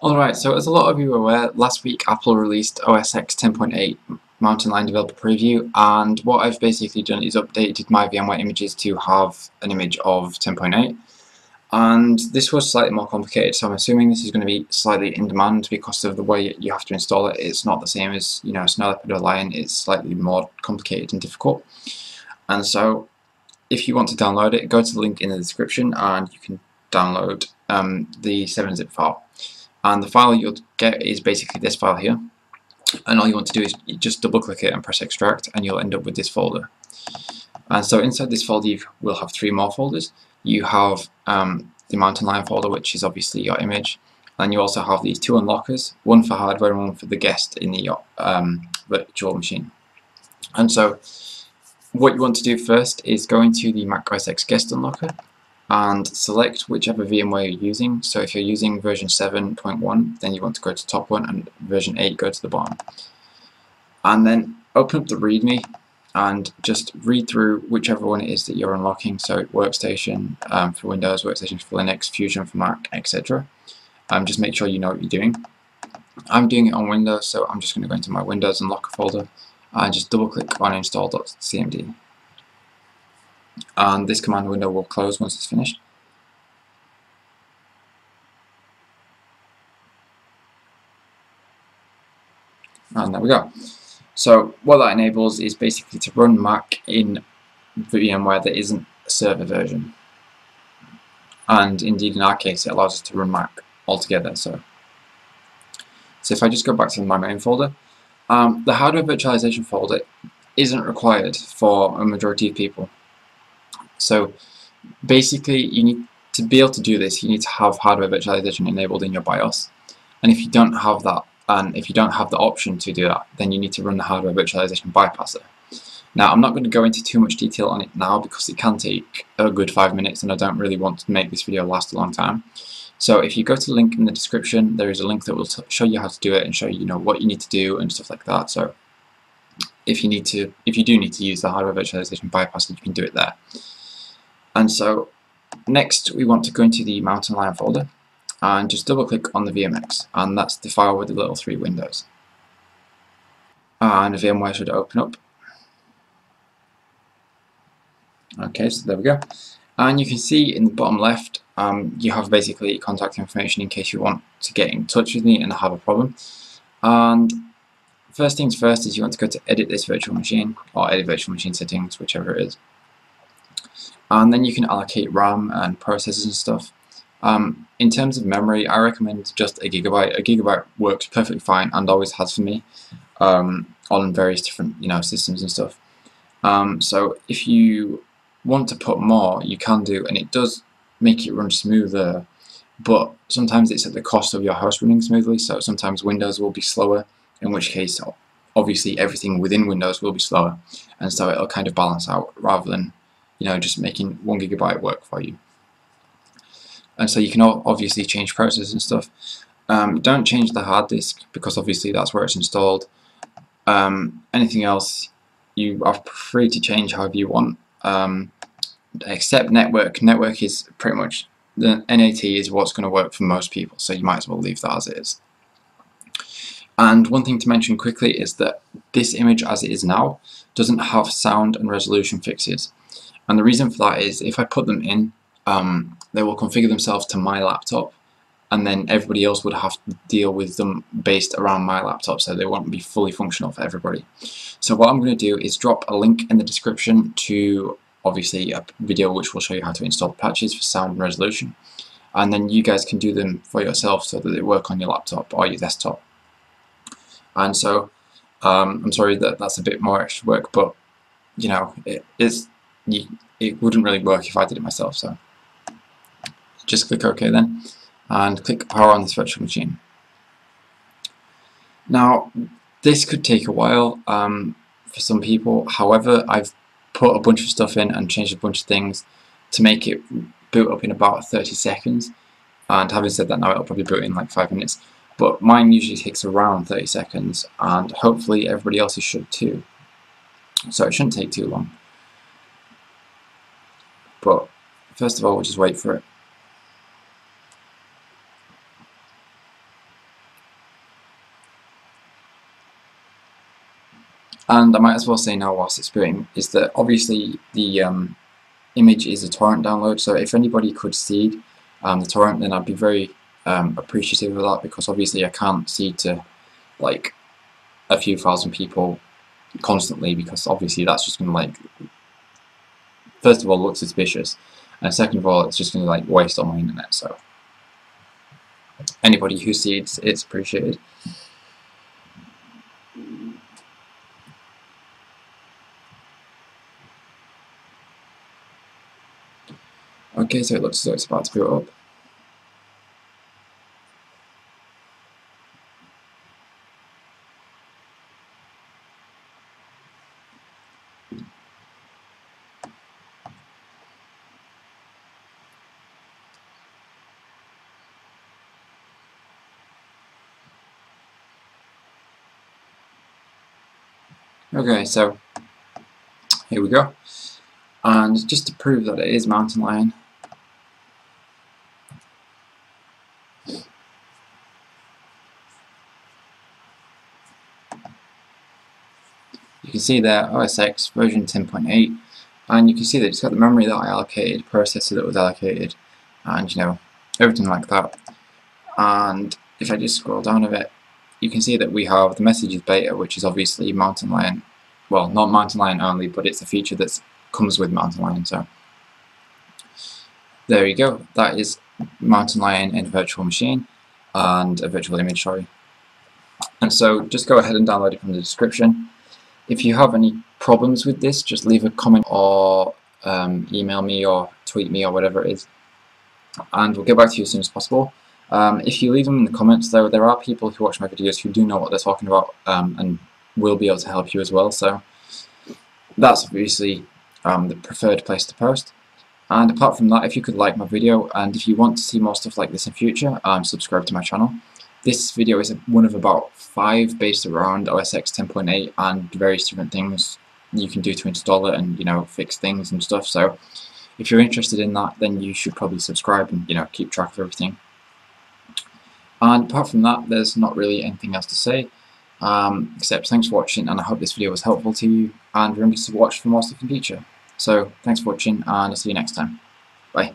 Alright, so as a lot of you are aware, last week Apple released OS X 10.8 Mountain Lion Developer Preview, and what I've basically done is updated my VMware images to have an image of 10.8. And this was slightly more complicated, so I'm assuming this is going to be slightly in demand because of the way you have to install it. It's not the same as, Snow Leopard or Lion, it's slightly more complicated and difficult. And so, if you want to download it, go to the link in the description and you can download the 7-zip file. And the file you'll get is basically this file here, and all you want to do is just double click it and press extract, and you'll end up with this folder. And so inside this folder you will have three more folders. You have the Mountain Lion folder, which is obviously your image, and you also have these two unlockers, one for hardware and one for the guest in the virtual machine. And so what you want to do first is go into the Mac OS X guest unlocker and select whichever VMware you're using. So if you're using version 7.1, then you want to go to the top one, and version 8 go to the bottom. And then open up the README and just read through whichever one it is that you're unlocking. So Workstation for Windows, Workstation for Linux, Fusion for Mac, etc. Just make sure you know what you're doing. I'm doing it on Windows, so I'm just going to go into my Windows unlocker folder and just double click on install.cmd. And this command window will close once it's finished. And there we go. So what that enables is basically to run Mac in VMware that isn't a server version. And indeed in our case it allows us to run Mac altogether. So if I just go back to my main folder, the hardware virtualization folder isn't required for a majority of people. So basically you need to be able to do this, you need to have hardware virtualization enabled in your BIOS. And if you don't have that, and if you don't have the option to do that, then you need to run the hardware virtualization bypasser. Now I'm not going to go into too much detail on it now because it can take a good 5 minutes and I don't really want to make this video last a long time. So if you go to the link in the description, there is a link that will show you how to do it and show you, what you need to do and stuff like that. So if you do need to use the hardware virtualization bypasser, you can do it there. And so next we want to go into the Mountain Lion folder and just double click on the VMX, and that's the file with the little three windows. And the VMware should open up. Okay, so there we go. And you can see in the bottom left you have basically contact information in case you want to get in touch with me and have a problem. And first things first is you want to go to edit this virtual machine, or edit virtual machine settings, whichever it is. And then you can allocate RAM and processors and stuff. In terms of memory, I recommend just a gigabyte. A gigabyte works perfectly fine and always has for me on various different systems and stuff. So if you want to put more, you can do, and it does make it run smoother, but sometimes it's at the cost of your host running smoothly. So sometimes Windows will be slower, in which case obviously everything within Windows will be slower, and so it'll kind of balance out rather than just making 1 gigabyte work for you. And so you can obviously change processors and stuff. Don't change the hard disk because obviously that's where it's installed. Anything else you are free to change however you want, except network. Network is pretty much, the NAT is what's going to work for most people, so you might as well leave that as it is. And one thing to mention quickly is that this image as it is now doesn't have sound and resolution fixes. And the reason for that is if I put them in, they will configure themselves to my laptop, and then everybody else would have to deal with them based around my laptop, so they won't be fully functional for everybody. So what I'm going to do is drop a link in the description to obviously a video which will show you how to install patches for sound and resolution, and then you guys can do them for yourself so that they work on your laptop or your desktop. And so I'm sorry that that's a bit more extra work, but it wouldn't really work if I did it myself. So just click OK then, and click power on this virtual machine. Now this could take a while for some people, however I've put a bunch of stuff in and changed a bunch of things to make it boot up in about 30 seconds, and having said that, now it'll probably boot in like 5 minutes, but mine usually takes around 30 seconds, and hopefully everybody else's should too, so it shouldn't take too long. But first of all, we'll just wait for it. And I might as well say now whilst it's booting is that obviously the image is a torrent download, so if anybody could seed the torrent, then I'd be very appreciative of that, because obviously I can't seed to like a few thousand people constantly, because obviously that's just going to, like, first of all, look suspicious, and second of all, it's just going to like waste all my internet. So anybody who seeds, it's appreciated. Okay, so it looks as though it's about to boot up. Okay, so here we go. And just to prove that it is Mountain Lion, you can see there OS X version 10.8, and you can see that it's got the memory that I allocated, processor that was allocated, and you know, everything like that. And if I just scroll down a bit, you can see that we have the messages beta, which is obviously Mountain Lion. Well, not Mountain Lion only, but it's a feature that comes with Mountain Lion. So there you go. That is Mountain Lion in a virtual machine and a virtual image, sorry. And so just go ahead and download it from the description. If you have any problems with this, just leave a comment or email me or tweet me or whatever it is, and we'll get back to you as soon as possible. If you leave them in the comments, though, there are people who watch my videos who do know what they're talking about and will be able to help you as well. So that's obviously the preferred place to post. And apart from that, if you could like my video, and if you want to see more stuff like this in future, subscribe to my channel. This video is one of about 5 based around OS X 10.8 and various different things you can do to install it and, you know, fix things and stuff. So if you're interested in that, then you should probably subscribe and, you know, keep track of everything. And apart from that, there's not really anything else to say, except thanks for watching, and I hope this video was helpful to you, and remember to watch for more stuff in the future. So thanks for watching, and I'll see you next time. Bye.